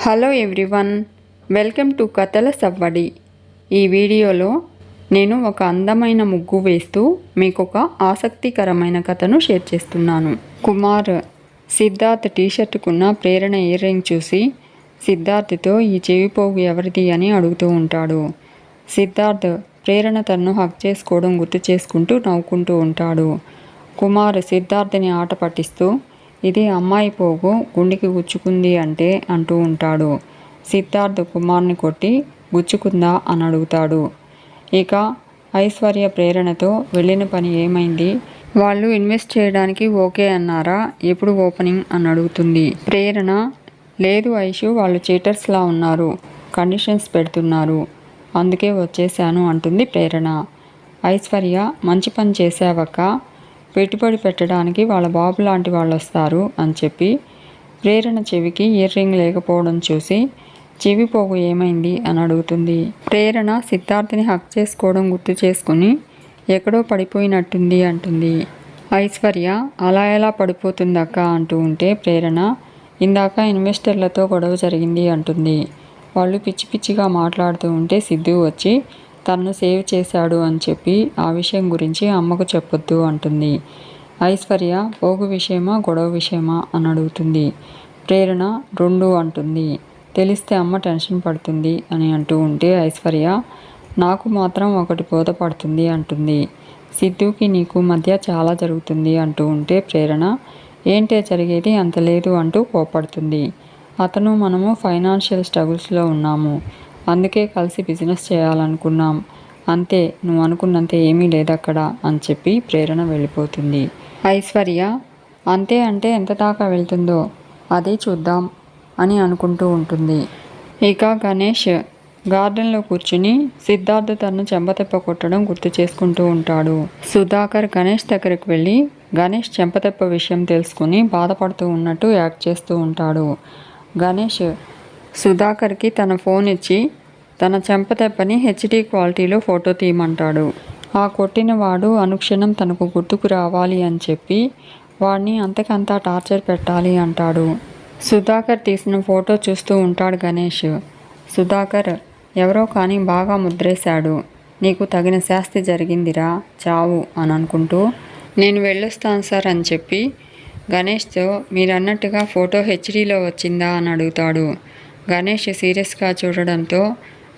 Hello everyone, welcome to కథల సవ్వడి. ఈ వీడియోలో నేను ఒక అందమైన ముగ్గు వేస్తూ మీకు ఒక ఆసక్తికరమైన కథను షేర్ చేస్తున్నాను. కుమార్ సిద్ధార్థ్ టీషర్టుకున్న ప్రేరణ ఇయర్ రింగ్ చూసి సిద్ధార్థ్తో ఈ చెవి పోగు ఎవరిది అని అడుగుతూ ఉంటాడు. సిద్ధార్థ్ ప్రేరణ తనను హక్ చేసుకోవడం గుర్తు చేసుకుంటూ నవ్వుకుంటూ ఉంటాడు. కుమార్ సిద్ధార్థ్ని ఆట పట్టిస్తూ ఇది అమ్మాయి పోగు, గుండెకి గుచ్చుకుంది అంటే అంటూ ఉంటాడు. సిద్ధార్థ్ కుమార్ని కొట్టి గుచ్చుకుందా అని అడుగుతాడు. ఇక ఐశ్వర్య ప్రేరణతో వెళ్ళిన పని ఏమైంది, వాళ్ళు ఇన్వెస్ట్ చేయడానికి ఓకే అన్నారా, ఎప్పుడు ఓపెనింగ్ అని అడుగుతుంది. ప్రేరణ లేదు ఐషు, వాళ్ళు చీటర్స్లా ఉన్నారు, కండిషన్స్ పెడుతున్నారు, అందుకే వచ్చేసాను అంటుంది ప్రేరణ. ఐశ్వర్య మంచి పని చేసావక్క, పెట్టుబడి పెట్టడానికి వాళ్ళ బాబు లాంటి వాళ్ళు వస్తారు అని చెప్పి ప్రేరణ చెవికి ఇయర్ రింగ్ లేకపోవడం చూసి చెవి పోగు ఏమైంది అని అడుగుతుంది. ప్రేరణ సిద్ధార్థ్ని హక్ చేసుకోవడం గుర్తు చేసుకుని ఎక్కడో పడిపోయినట్టుంది అంటుంది. ఐశ్వర్య అలా ఎలా పడిపోతుందక్క అంటూ ఉంటే ప్రేరణ ఇందాక ఇన్వెస్టర్లతో గొడవ జరిగింది అంటుంది. వాళ్ళు పిచ్చి పిచ్చిగా మాట్లాడుతూ ఉంటే సిద్ధు వచ్చి తనను సేవ్ చేశాడు అని చెప్పి ఆ విషయం గురించి అమ్మకు చెప్పొద్దు అంటుంది. ఐశ్వర్య పోగు విషయమా గొడవ విషయమా అని అడుగుతుంది. ప్రేరణ రెండు అంటుంది. తెలిస్తే అమ్మ టెన్షన్ పడుతుంది అని అంటూ ఉంటే ఐశ్వర్య నాకు మాత్రం ఒకటి బోధపడుతుంది అంటుంది. సిద్ధుకి నీకు మధ్య చాలా జరుగుతుంది అంటూ ఉంటే ప్రేరణ ఏంటే జరిగేది, అంత లేదు అంటూ కోపడుతుంది. అతను మనము ఫైనాన్షియల్ స్ట్రగుల్స్లో ఉన్నాము, అందుకే కలిసి బిజినెస్ చేయాలనుకున్నాం, అంతే, నువ్వు అనుకున్నంత ఏమీ లేదక్కడ అని చెప్పి ప్రేరణ వెళ్ళిపోతుంది. ఐశ్వర్య అంతే అంటే ఎంత దాకా వెళ్తుందో అదే చూద్దాం అని అనుకుంటూ ఉంటుంది. ఇక గణేష్ గార్డెన్లో కూర్చుని సిద్ధార్థ్ తనను చెంపదెబ్బ కొట్టడం గుర్తు చేసుకుంటూ ఉంటాడు. సుధాకర్ గణేష్ దగ్గరికి వెళ్ళి గణేష్ చెంపదెబ్బ విషయం తెలుసుకుని బాధపడుతూ ఉన్నట్టు యాక్ట్ చేస్తూ ఉంటాడు. గణేష్ సుధాకర్కి తన ఫోన్ ఇచ్చి తన చెంపదెబ్బని హెచ్డి క్వాలిటీలో ఫోటో తీయమంటాడు. ఆ కొట్టిన వాడు అనుక్షణం తనకు గుర్తుకు రావాలి అని చెప్పి వాడిని అంతకంతా టార్చర్ పెట్టాలి అంటాడు. సుధాకర్ తీసిన ఫోటో చూస్తూ ఉంటాడు గణేష్. సుధాకర్ ఎవరో కానీ బాగా ముద్రేశాడు, నీకు తగిన శాస్తి జరిగిందిరా, చావు అని అనుకుంటూ నేను వెళ్ళొస్తాను సార్ అని చెప్పి గణేష్తో మీరన్నట్టుగా ఫోటో హెచ్డీలో వచ్చిందా అని అడుగుతాడు. గణేష్ సీరియస్గా చూడడంతో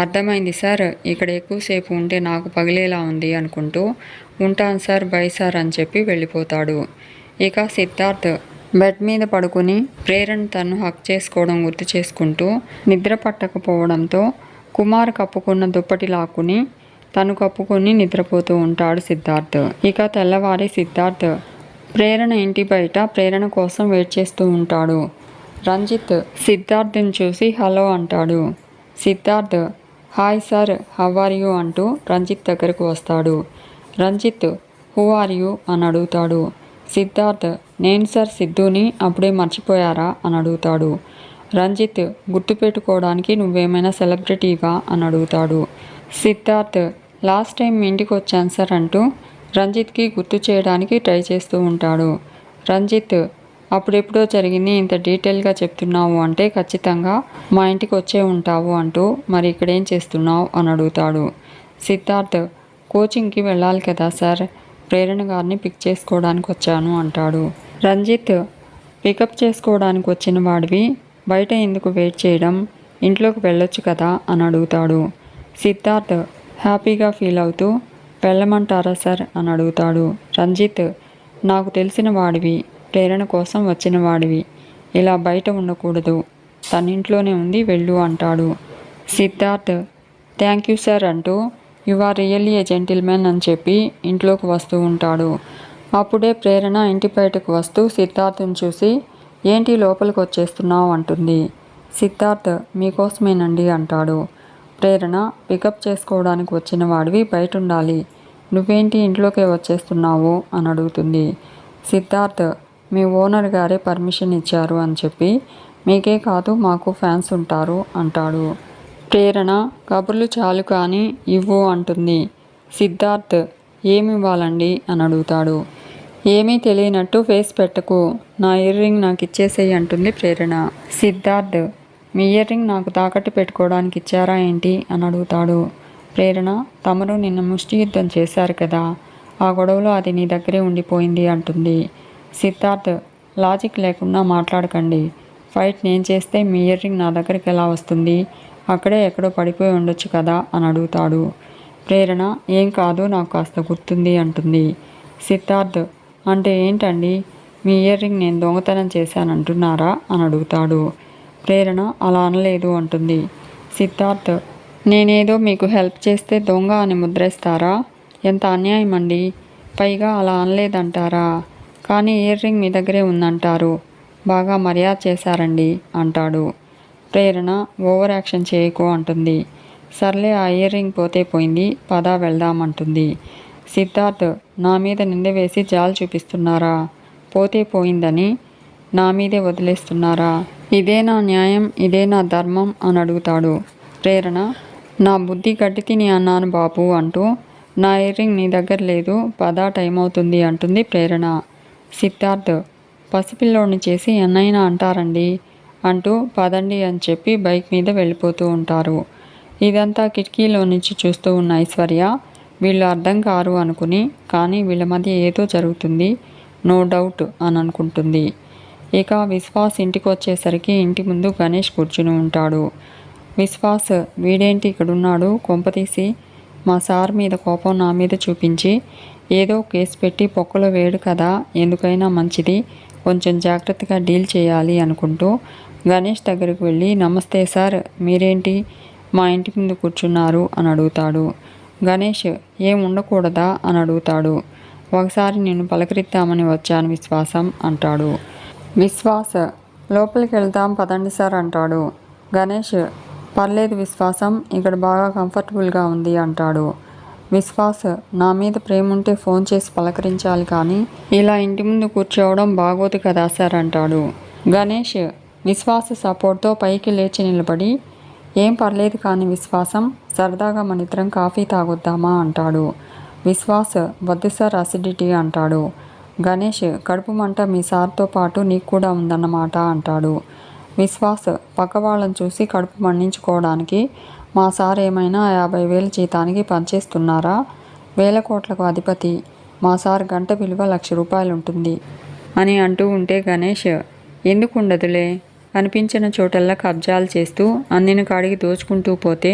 అర్థమైంది సార్, ఇక్కడ ఎక్కువసేపు ఉంటే నాకు పగిలేలా ఉంది అనుకుంటూ ఉంటాను సార్, బై సార్ అని చెప్పి వెళ్ళిపోతాడు. ఇక సిద్ధార్థ్ బెడ్ మీద పడుకుని ప్రేరణ తను హక్ చేసుకోవడం గుర్తు చేసుకుంటూ నిద్ర పట్టకపోవడంతో కుమార్ కప్పుకున్న దుప్పటి లాక్కుని తను కప్పుకొని నిద్రపోతూ ఉంటాడు సిద్ధార్థ్. ఇక తెల్లవారి సిద్ధార్థ్ ప్రేరణ ఇంటి బయట ప్రేరణ కోసం వెయిట్ చేస్తూ ఉంటాడు. రంజిత్ సిద్ధార్థ్ని చూసి హలో అంటాడు. Siddharth hi sir, how are you అంటూ రంజిత్ దగ్గరకు వస్తాడు. రంజిత్ హూ ఆర్ యూ అని అడుగుతాడు. సిద్ధార్థ్ నేను సార్ సిద్ధుని, అప్పుడే మర్చిపోయారా అని అడుగుతాడు. రంజిత్ గుర్తుపెట్టుకోవడానికి నువ్వేమైనా సెలబ్రిటీవా అని అడుగుతాడు. సిద్ధార్థ్ లాస్ట్ టైం మీ ఇంటికి వచ్చాను సార్ అంటూ రంజిత్కి గుర్తు చేయడానికి ట్రై చేస్తూ ఉంటాడు. రంజిత్ అప్పుడెప్పుడో జరిగింది ఇంత డీటెయిల్గా చెప్తున్నావు అంటే ఖచ్చితంగా మా ఇంటికి వచ్చే ఉంటావు అంటూ మరి ఇక్కడేం చేస్తున్నావు అని అడుగుతాడు. సిద్ధార్థ్ కోచింగ్కి వెళ్ళాలి కదా సార్, ప్రేరణ గారిని పిక్ చేసుకోవడానికి వచ్చాను అంటాడు. రంజిత్ పికప్ చేసుకోవడానికి వచ్చిన వాడివి బయట ఎందుకు వెయిట్ చేయడం, ఇంట్లోకి వెళ్ళొచ్చు కదా అని అడుగుతాడు. సిద్ధార్థ్ హ్యాపీగా ఫీల్ అవుతూ వెళ్ళమంటారా సార్ అని అడుగుతాడు. రంజిత్ నాకు తెలిసిన వాడివి, ప్రేరణ కోసం వచ్చిన వాడివి, ఇలా బయట ఉండకూడదు, తన ఇంట్లోనే ఉంది, వెళ్ళు అంటాడు. సిద్ధార్థ్ థ్యాంక్ యూ సార్ అంటూ you are really a gentlemen అని చెప్పి ఇంట్లోకి వస్తూ ఉంటాడు. అప్పుడే ప్రేరణ ఇంటి బయటకు వస్తూ సిద్ధార్థ్ని చూసి ఏంటి లోపలికి వచ్చేస్తున్నావు అంటుంది. సిద్ధార్థ్ మీకోసమేనండి అంటాడు. ప్రేరణ పికప్ చేసుకోవడానికి వచ్చిన వాడివి బయట ఉండాలి, నువ్వేంటి ఇంట్లోకే వచ్చేస్తున్నావు అని అడుగుతుంది. సిద్ధార్థ్ మీ ఓనర్ గారే పర్మిషన్ ఇచ్చారు అని చెప్పి మీకే కాదు మాకు ఫ్యాన్స్ ఉంటారు అంటాడు. ప్రేరణ కబుర్లు చాలు కానీ ఇవ్వు అంటుంది. సిద్ధార్థ్ ఏమి ఇవ్వాలండి అని అడుగుతాడు. ఏమీ తెలియనట్టు ఫేస్ పెట్టకు, నా ఇయర్ రింగ్ నాకు ఇచ్చేసేయి అంటుంది ప్రేరణ. సిద్ధార్థ్ మీ ఇయర్ రింగ్ నాకు తాకట్టు పెట్టుకోవడానికి ఇచ్చారా ఏంటి అని అడుగుతాడు. ప్రేరణ, తమరు నిన్న ముష్టి యుద్ధం చేశారు కదా, ఆ గొడవలో అది నీ దగ్గరే ఉండిపోయింది అంటుంది. సిద్ధార్థ్, లాజిక్ లేకుండా మాట్లాడకండి. ఫైట్ నేను చేస్తే మీ ఇయర్ రింగ్ నా దగ్గరికి ఎలా వస్తుంది? అక్కడే ఎక్కడో పడిపోయి ఉండొచ్చు కదా అని అడుగుతాడు. ప్రేరణ, ఏం కాదు, నాకు కాస్త గుర్తుంది అంటుంది. సిద్ధార్థ్, అంటే ఏంటండి, మీ ఇయర్ రింగ్ నేను దొంగతనం చేశానంటున్నారా అని అడుగుతాడు. ప్రేరణ, అలా అనలేదు అంటుంది. సిద్ధార్థ్, నేనేదో మీకు హెల్ప్ చేస్తే దొంగ అని ముద్రేస్తారా? ఎంత అన్యాయం అండి. పైగా అలా అనలేదంటారా? కానీ ఇయర్ రింగ్ మీ దగ్గరే ఉందంటారు. బాగా మర్యాద చేశారండి అంటాడు. ప్రేరణ, ఓవర్ యాక్షన్ చేయకు అంటుంది. సర్లే, ఆ ఇయర్ రింగ్ పోతే పోయింది, పద వెళ్దామంటుంది. సిద్ధార్థ్, నా మీద నింద వేసి జాలి చూపిస్తున్నారా? పోతే పోయిందని నా మీదే వదిలేస్తున్నారా? ఇదే నా న్యాయం, ఇదే నా ధర్మం అని అడుగుతాడు. ప్రేరణ, నా బుద్ధి గడ్డి తిని అన్నాను బాబు అంటూ, నా ఇయర్ రింగ్ నీ దగ్గర లేదు, పద టైం అవుతుంది అంటుంది ప్రేరణ. సిద్ధార్థ్, పసిపిల్లోడిని చేసి ఎన్నైనా అంటారండి అంటూ పదండి అని చెప్పి బైక్ మీద వెళ్ళిపోతూ ఉంటారు. ఇదంతా కిటికీలో నుంచి చూస్తూ ఉన్న ఐశ్వర్య వీళ్ళు అర్థం కారు అనుకుని, కానీ వీళ్ళ మధ్య ఏదో జరుగుతుంది, నో డౌట్ అని అనుకుంటుంది. ఇక విశ్వాస్ ఇంటికి వచ్చేసరికి ఇంటి ముందు గణేష్ కూర్చుని ఉంటాడు. విశ్వాస్, వీడేంటి ఇక్కడున్నాడు? కొంపతీసి మా సార్ మీద కోపం నా మీద చూపించి ఏదో కేసు పెట్టి పొక్కలో వేడు కదా, ఎందుకైనా మంచిది, కొంచెం జాగ్రత్తగా డీల్ చేయాలి అనుకుంటూ గణేష్ దగ్గరికి వెళ్ళి, నమస్తే సార్, మీరేంటి మా ఇంటి ముందు కూర్చున్నారు అని అడుగుతాడు. గణేష్, ఏం ఉండకూడదా అని అడుగుతాడు. ఒకసారి నేను పలకరిద్దామని వచ్చాను విశ్వాసం అంటాడు. విశ్వాస్, లోపలికి వెళ్దాం పదండి సార్ అంటాడు. గణేష్, పర్లేదు విశ్వాసం, ఇక్కడ బాగా కంఫర్టబుల్గా ఉంది అంటాడు. విశ్వాస్, నా మీద ప్రేమ ఉంటే ఫోన్ చేసి పలకరించాలి, కానీ ఇలా ఇంటి ముందు కూర్చోవడం బాగోదు కదా సార్ అంటాడు. గణేష్ విశ్వాస సపోర్ట్తో పైకి లేచి నిలబడి, ఏం పర్లేదు కానీ విశ్వాసం, సరదాగా మన ఇద్దరం కాఫీ తాగొద్దామా అంటాడు. విశ్వాస్, వద్దు సార్, అసిడిటీ అంటాడు. గణేష్, కడుపు మంట మీ సార్తో పాటు నీకు కూడా ఉందన్నమాట అంటాడు. విశ్వాస్, పక్క వాళ్ళని చూసి కడుపు మండించుకోవడానికి మా సార్ ఏమైనా 50,000 జీతానికి పనిచేస్తున్నారా? 1,000 కోట్లకు అధిపతి, మా సార్ గంట విలువ 1,00,000 రూపాయలు ఉంటుంది అని అంటూ ఉంటే గణేష్, ఎందుకు ఉండదులే, కనిపించిన చోటల్లా కబ్జాలు చేస్తూ అందిన కాడికి దోచుకుంటూ పోతే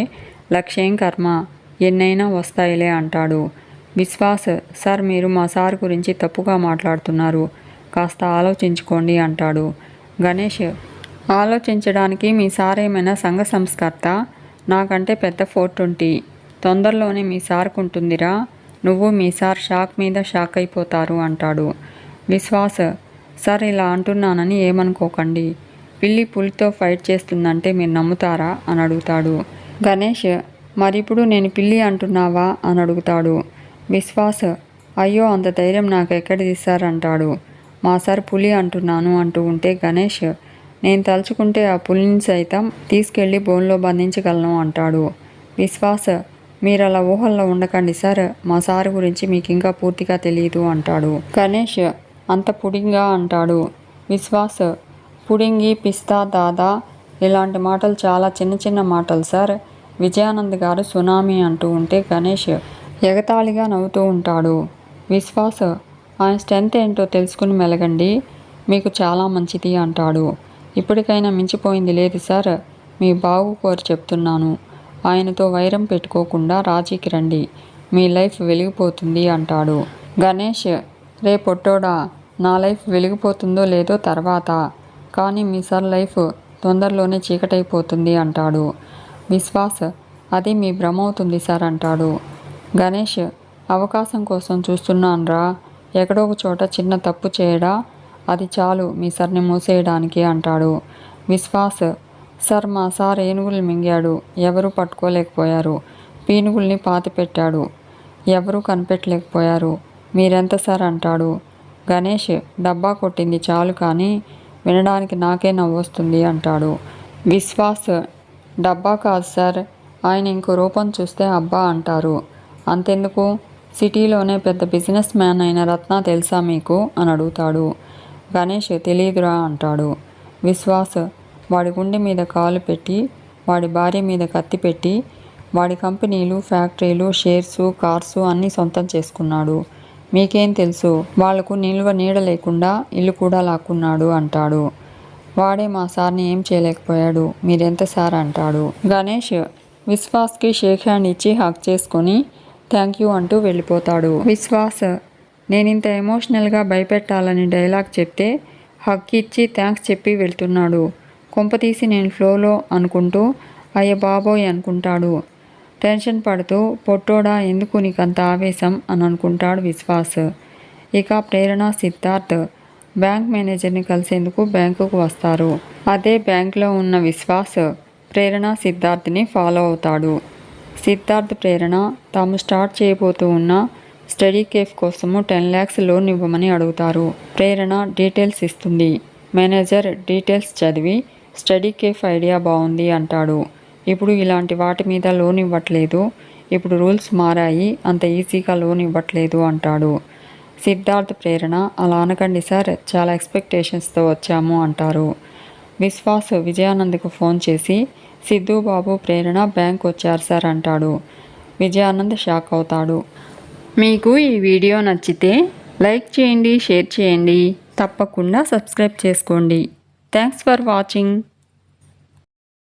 1,00,000 కర్మ, ఎన్నైనా వస్తాయిలే అంటాడు. విశ్వాస్, సార్, మీరు మా సార్ గురించి తప్పుగా మాట్లాడుతున్నారు, కాస్త ఆలోచించుకోండి అంటాడు. గణేష్, ఆలోచించడానికి మీ సార్ ఏమైనా సంఘ సంస్కర్త? నాకంటే పెద్ద 420, తొందరలోనే మీ సార్కు ఉంటుందిరా, నువ్వు మీ సార్ షాక్ మీద షాక్ అయిపోతారు అంటాడు. విశ్వాస్, సార్, ఇలా అంటున్నానని ఏమనుకోకండి, పిల్లి పులితో ఫైట్ చేస్తుందంటే మీరు నమ్ముతారా అని అడుగుతాడు. గణేష్, మరిప్పుడు నేను పిల్లి అంటున్నావా అని అడుగుతాడు. విశ్వాస్, అయ్యో అంత ధైర్యం నాకు ఎక్కడిది సార్ అంటాడు. మా సార్ పులి అంటున్నాను అంటూ ఉంటే గణేష్, నేను తలుచుకుంటే ఆ పులిని సైతం తీసుకెళ్లి బోన్లో బంధించగలను అంటాడు. విశ్వాస్, మీరు అలా ఊహల్లో ఉండకండి సార్, మా సార్ గురించి మీకు ఇంకా పూర్తిగా తెలియదు అంటాడు. గణేష్, అంత పుడింగా అంటాడు. విశ్వాస్, పుడింగి, పిస్తా, దాదా ఇలాంటి మాటలు చాలా చిన్న చిన్న మాటలు సార్, విజయానంద్ గారు సునామీ అంటూ ఉంటే గణేష్ ఎగతాళిగా నవ్వుతూ ఉంటాడు. విశ్వాస్, ఆయన స్ట్రెంత్ ఏంటో తెలుసుకుని మెలగండి, మీకు చాలా మంచిది అంటాడు. ఇప్పటికైనా మించిపోయింది లేదు సార్, మీ బాగు కోరి చెప్తున్నాను, ఆయనతో వైరం పెట్టుకోకుండా రాజీకి రండి, మీ లైఫ్ వెలిగిపోతుంది అంటాడు. గణేష్, రే పొట్టోడా, నా లైఫ్ వెలిగిపోతుందో లేదో తర్వాత, కానీ మీ సార్ లైఫ్ తొందరలోనే చీకటైపోతుంది అంటాడు. విశ్వాస్, అది మీ భ్రమ అవుతుంది సార్ అంటాడు. గణేష్, అవకాశం కోసం చూస్తున్నాన్రా, ఎక్కడో ఒక చోట చిన్న తప్పు చేయడా, అది చాలు మీ సార్ని మూసేయడానికి అంటాడు. విశ్వాస్, సార్, మా సార్ ఏనుగులు మింగాడు, ఎవరూ పట్టుకోలేకపోయారు, పీనుగుల్ని పాతిపెట్టాడు, ఎవరూ కనిపెట్టలేకపోయారు, మీరెంత సార్ అంటాడు. గణేష్, డబ్బా కొట్టింది చాలు, కానీ వినడానికి నాకే నవ్వొస్తుంది అంటాడు. విశ్వాస్, డబ్బా కాదు సార్, ఆయన ఇంకో రూపం చూస్తే అబ్బా అంటారు, అంతెందుకు, సిటీలోనే పెద్ద బిజినెస్ మ్యాన్ అయిన రత్న తెలుసా మీకు అని అడుగుతాడు. గణేష్, తెలియదురా అంటాడు. విశ్వాస్, వాడి గుండె మీద కాలు పెట్టి వాడి భార్య మీద కత్తి పెట్టి వాడి కంపెనీలు, ఫ్యాక్టరీలు, షేర్సు, కార్సు అన్నీ సొంతం చేసుకున్నాడు. మీకేం తెలుసు, వాళ్లకు నిల్వ నీడ లేకుండా ఇల్లు కూడా లాక్కున్నాడు అంటాడు. వాడే మా సార్ని ఏం చేయలేకపోయాడు, మీరెంత సార్ అంటాడు. గణేష్ విశ్వాస్కి షేక్ హ్యాండ్ ఇచ్చి హక్ చేసుకొని థ్యాంక్ యూ అంటూ వెళ్ళిపోతాడు. విశ్వాస్ నేనింత ఎమోషనల్గా భయపెట్టాలని డైలాగ్ చెప్తే హక్ ఇచ్చి థ్యాంక్స్ చెప్పి వెళ్తున్నాడు. కొంపతీసి నేను ఫ్లోలో అనుకుంటూ అయ్య బాబోయ్ అనుకుంటాడు. టెన్షన్ పడుతూ పొట్టోడా ఎందుకు నీకంత ఆవేశం అని అనుకుంటాడు విశ్వాస్. ఇక ప్రేరణ, సిద్ధార్థ్ బ్యాంక్ మేనేజర్ని కలిసేందుకు బ్యాంకుకు వస్తారు. అదే బ్యాంకులో ఉన్న విశ్వాస్ ప్రేరణ, సిద్ధార్థ్ని ఫాలో అవుతాడు. సిద్ధార్థ్, ప్రేరణ తాము స్టార్ట్ చేయబోతూ ఉన్న స్టడీ కేఫ్ కోసము 10 lakhs లోన్ ఇవ్వమని అడుగుతారు. ప్రేరణ డీటెయిల్స్ ఇస్తుంది. మేనేజర్ డీటెయిల్స్ చదివి స్టడీ కేఫ్ ఐడియా బాగుంది అంటాడు. ఇప్పుడు ఇలాంటి వాటి మీద లోన్ ఇవ్వట్లేదు, ఇప్పుడు రూల్స్ మారాయి, అంత ఈజీగా లోన్ ఇవ్వట్లేదు అంటాడు. సిద్ధార్థ్, ప్రేరణ అలా అనకండి సార్, చాలా ఎక్స్పెక్టేషన్స్తో వచ్చాము అంటారు. విశ్వాస్ విజయానంద్కు ఫోన్ చేసి సిద్ధు బాబు, ప్రేరణ బ్యాంక్ వచ్చారు సార్ అంటాడు. విజయానంద్ షాక్ అవుతాడు. మీకు ఈ వీడియో నచ్చితే లైక్ చేయండి, షేర్ చేయండి, తప్పకుండా సబ్స్క్రైబ్ చేసుకోండి. Thanks for watching.